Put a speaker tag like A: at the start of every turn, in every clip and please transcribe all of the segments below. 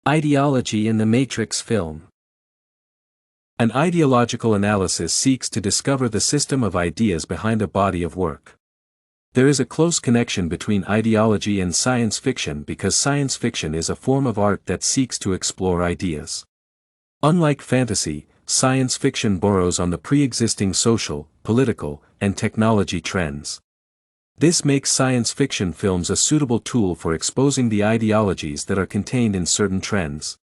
A: Ideology in the Matrix film. An ideological analysis seeks to discover the system of ideas behind a body of work. There is a close connection between ideology and science fiction because science fiction is a form of art that seeks to explore ideas. Unlike fantasy, science fiction borrows on the pre-existing social, political, and technology trends. This makes science fiction films a suitable tool for exposing the ideologies that are contained in certain trends.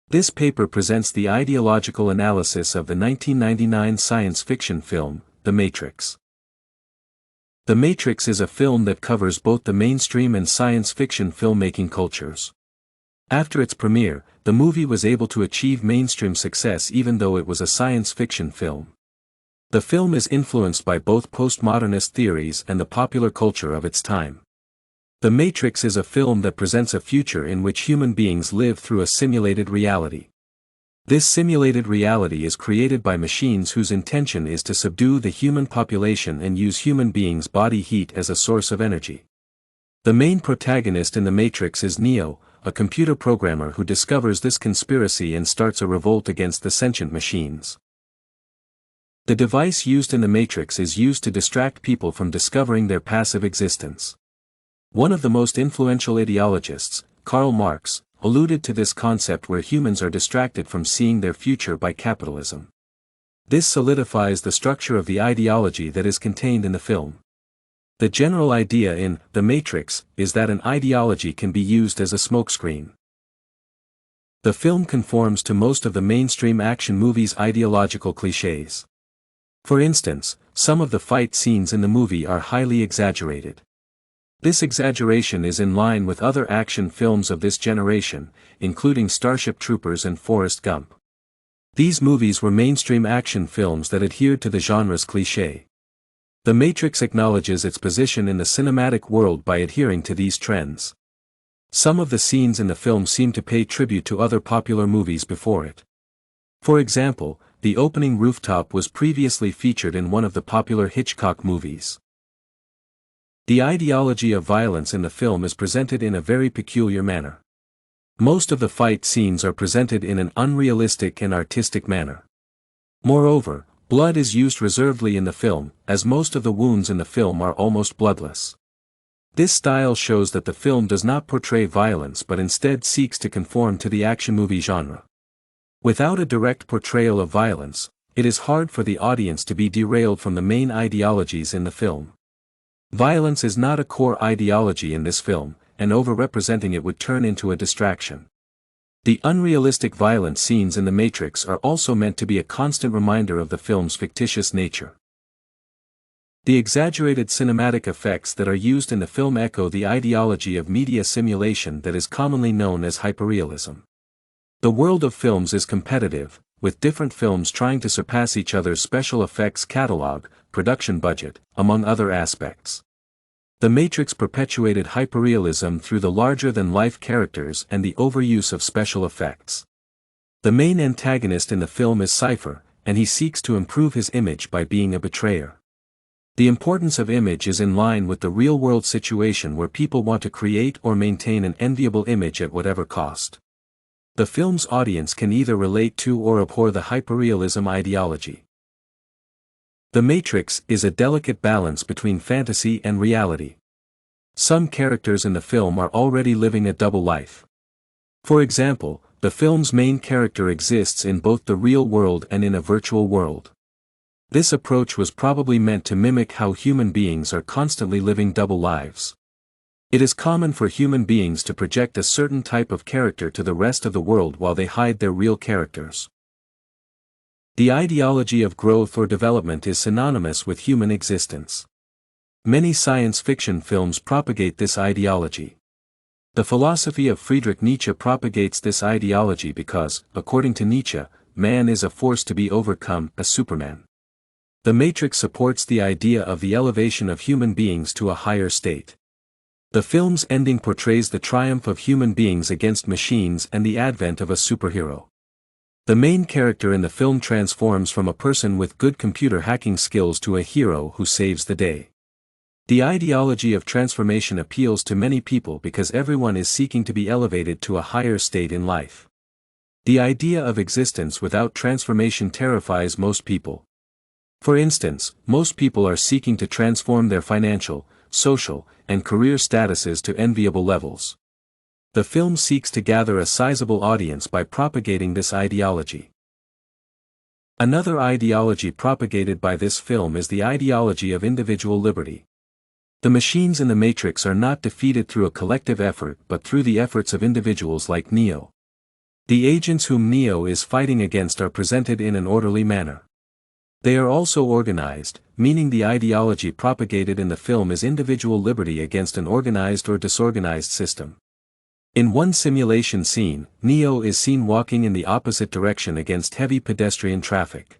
A: This paper presents the ideological analysis of the 1999 science fiction film, The Matrix. The Matrix is a film that covers both the mainstream and science fiction filmmaking cultures. After its premiere, the movie was able to achieve mainstream success even though it was a science fiction film. The film is influenced by both postmodernist theories and the popular culture of its time. The Matrix is a film that presents a future in which human beings live through a simulated reality. This simulated reality is created by machines whose intention is to subdue the human population and use human beings' body heat as a source of energy. The main protagonist in The Matrix is Neo, a computer programmer who discovers this conspiracy and starts a revolt against the sentient machines. The device used in The Matrix is used to distract people from discovering their passive existence. One of the most influential ideologists, Karl Marx, alluded to this concept where humans are distracted from seeing their future by capitalism. This solidifies the structure of the ideology that is contained in the film. The general idea in The Matrix is that an ideology can be used as a smokescreen. The film conforms to most of the mainstream action movies' ideological clichés. For instance, some of the fight scenes in the movie are highly exaggerated. This exaggeration is in line with other action films of this generation, including Starship Troopers and Forrest Gump. These movies were mainstream action films that adhered to the genre's cliché. The Matrix acknowledges its position in the cinematic world by adhering to these trends. Some of the scenes in the film seem to pay tribute to other popular movies before it. For example, the opening rooftop was previously featured in one of the popular Hitchcock movies. The ideology of violence in the film is presented in a very peculiar manner. Most of the fight scenes are presented in an unrealistic and artistic manner. Moreover, blood is used reservedly in the film, as most of the wounds in the film are almost bloodless. This style shows that the film does not portray violence but instead seeks to conform to the action movie genre. Without a direct portrayal of violence, it is hard for the audience to be derailed from the main ideologies in the film. Violence is not a core ideology in this film, and over-representing it would turn into a distraction. The unrealistic violent scenes in The Matrix are also meant to be a constant reminder of the film's fictitious nature. The exaggerated cinematic effects that are used in the film echo the ideology of media simulation that is commonly known as hyperrealism. The world of films is competitive, with different films trying to surpass each other's special effects catalog, production budget, among other aspects. The Matrix perpetuated hyperrealism through the larger-than-life characters and the overuse of special effects. The main antagonist in the film is Cypher, and he seeks to improve his image by being a betrayer. The importance of image is in line with the real-world situation where people want to create or maintain an enviable image at whatever cost. The film's audience can either relate to or abhor the hyperrealism ideology. The Matrix is a delicate balance between fantasy and reality. Some characters in the film are already living a double life. For example, the film's main character exists in both the real world and in a virtual world. This approach was probably meant to mimic how human beings are constantly living double lives. It is common for human beings to project a certain type of character to the rest of the world while they hide their real characters. The ideology of growth or development is synonymous with human existence. Many science fiction films propagate this ideology. The philosophy of Friedrich Nietzsche propagates this ideology because, according to Nietzsche, man is a force to be overcome, a Superman. The Matrix supports the idea of the elevation of human beings to a higher state. The film's ending portrays the triumph of human beings against machines and the advent of a superhero. The main character in the film transforms from a person with good computer hacking skills to a hero who saves the day. The ideology of transformation appeals to many people because everyone is seeking to be elevated to a higher state in life. The idea of existence without transformation terrifies most people. For instance, most people are seeking to transform their financial, social, and career statuses to enviable levels. The film seeks to gather a sizable audience by propagating this ideology. Another ideology propagated by this film is the ideology of individual liberty. The machines in the Matrix are not defeated through a collective effort but through the efforts of individuals like Neo. The agents whom Neo is fighting against are presented in an orderly manner. They are also organized, meaning the ideology propagated in the film is individual liberty against an organized or disorganized system. In one simulation scene, Neo is seen walking in the opposite direction against heavy pedestrian traffic.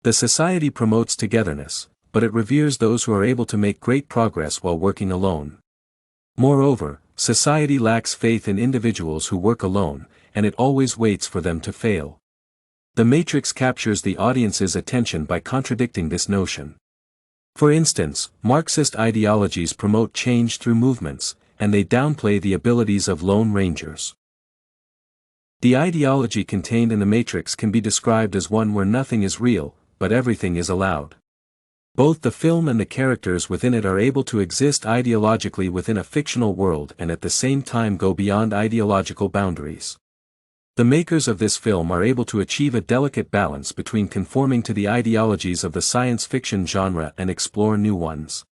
A: The society promotes togetherness, but it reveres those who are able to make great progress while working alone. Moreover, society lacks faith in individuals who work alone, and it always waits for them to fail. The Matrix captures the audience's attention by contradicting this notion. For instance, Marxist ideologies promote change through movements, and they downplay the abilities of lone rangers. The ideology contained in the Matrix can be described as one where nothing is real, but everything is allowed. Both the film and the characters within it are able to exist ideologically within a fictional world and at the same time go beyond ideological boundaries. The makers of this film are able to achieve a delicate balance between conforming to the ideologies of the science fiction genre and explore new ones.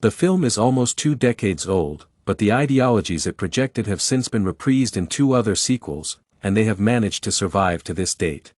A: The film is almost 2 decades old, but the ideologies it projected have since been reprised in 2 other sequels, and they have managed to survive to this date.